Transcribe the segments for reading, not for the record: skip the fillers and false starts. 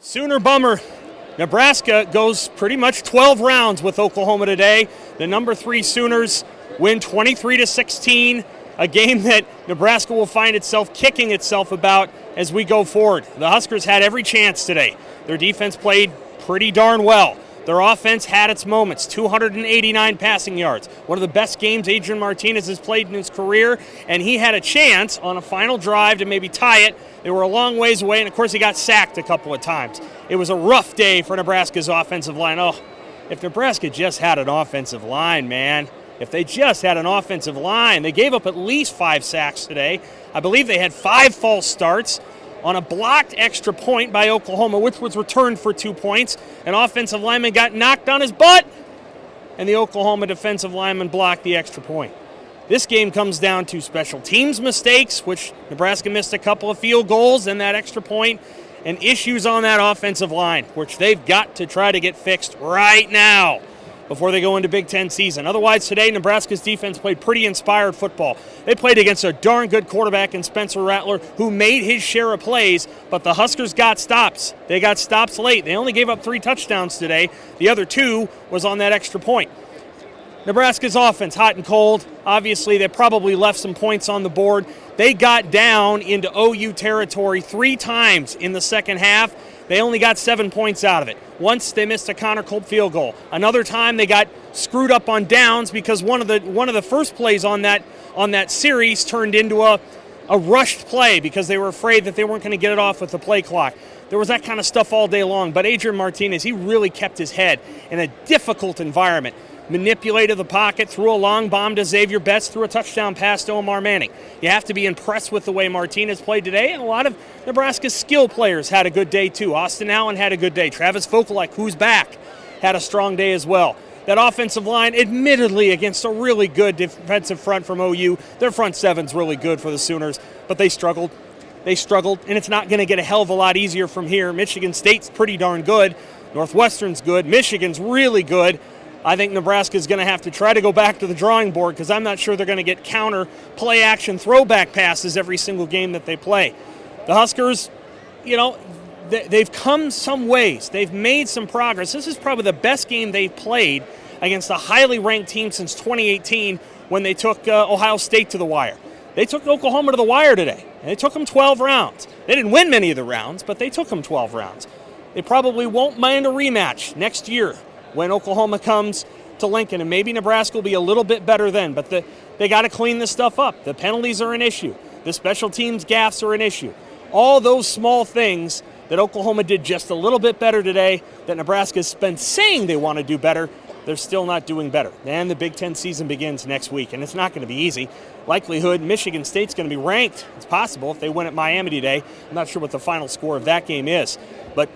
Sooner bummer. Nebraska goes pretty much 12 rounds with Oklahoma today. The number 3 Sooners win 23-16, a game that Nebraska will find itself kicking itself about as we go forward. The Huskers had every chance today. Their defense played pretty darn well. Their offense had its moments, 289 passing yards. One of the best games Adrian Martinez has played in his career, and he had a chance on a final drive to maybe tie it. They were a long ways away, and of course he got sacked a couple of times. It was a rough day for Nebraska's offensive line. Oh, if Nebraska just had an offensive line, man. If they just had an offensive line. They gave up at least 5 sacks today. I believe they had 5 false starts on a blocked extra point by Oklahoma, which was returned for 2 points. An offensive lineman got knocked on his butt, and the Oklahoma defensive lineman blocked the extra point. This game comes down to special teams mistakes, which Nebraska missed a couple of field goals and that extra point, and issues on that offensive line, which they've got to try to get fixed right now before they go into Big Ten season. Otherwise, today, Nebraska's defense played pretty inspired football. They played against a darn good quarterback in Spencer Rattler, who made his share of plays, but the Huskers got stops. They got stops late. They only gave up 3 touchdowns today. The other 2 was on that extra point. Nebraska's offense, hot and cold. Obviously, they probably left some points on the board. They got down into OU territory 3 times in the second half. They only got 7 points out of it. Once they missed a Connor Culp field goal. Another time they got screwed up on downs because one of the first plays on that series turned into a rushed play because they were afraid that they weren't going to get it off with the play clock. There was that kind of stuff all day long. But Adrian Martinez, he really kept his head in a difficult environment. Manipulated the pocket, threw a long bomb to Xavier Betts, threw a touchdown pass to Omar Manning. You have to be impressed with the way Martinez played today, and a lot of Nebraska's skill players had a good day too. Austin Allen had a good day. Travis Vokalek, who's back, had a strong day as well. That offensive line, admittedly against a really good defensive front from OU, their front seven's really good for the Sooners, but they struggled. And it's not going to get a hell of a lot easier from here. Michigan State's pretty darn good. Northwestern's good. Michigan's really good. I think Nebraska's going to have to try to go back to the drawing board because I'm not sure they're going to get counter play action throwback passes every single game that they play. The Huskers, they've come some ways. They've made some progress. This is probably the best game they've played against a highly ranked team since 2018 when they took Ohio State to the wire. They took Oklahoma to the wire today, and they took them 12 rounds. They didn't win many of the rounds, but they took them 12 rounds. They probably won't mind a rematch next year when Oklahoma comes to Lincoln, and maybe Nebraska will be a little bit better then, but they got to clean this stuff up. The penalties are an issue. The special teams gaffes are an issue. All those small things that Oklahoma did just a little bit better today that Nebraska's been saying they want to do better, they're still not doing better. And the Big Ten season begins next week, and it's not going to be easy. Likelihood, Michigan State's going to be ranked. It's possible if they win at Miami today. I'm not sure what the final score of that game is. But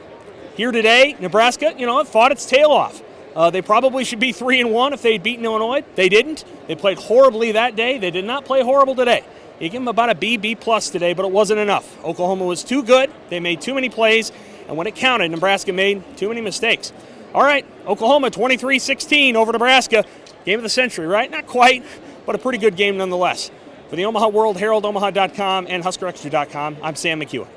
here today, Nebraska, it fought its tail off. They probably should be 3-1 if they had beaten Illinois. They didn't. They played horribly that day. They did not play horrible today. You give them about a B+ today, but it wasn't enough. Oklahoma was too good. They made too many plays, and when it counted, Nebraska made too many mistakes. All right, Oklahoma 23-16 over Nebraska. Game of the century, right? Not quite, but a pretty good game nonetheless. For the Omaha World-Herald, Omaha.com, and HuskerExtra.com, I'm Sam McKewon.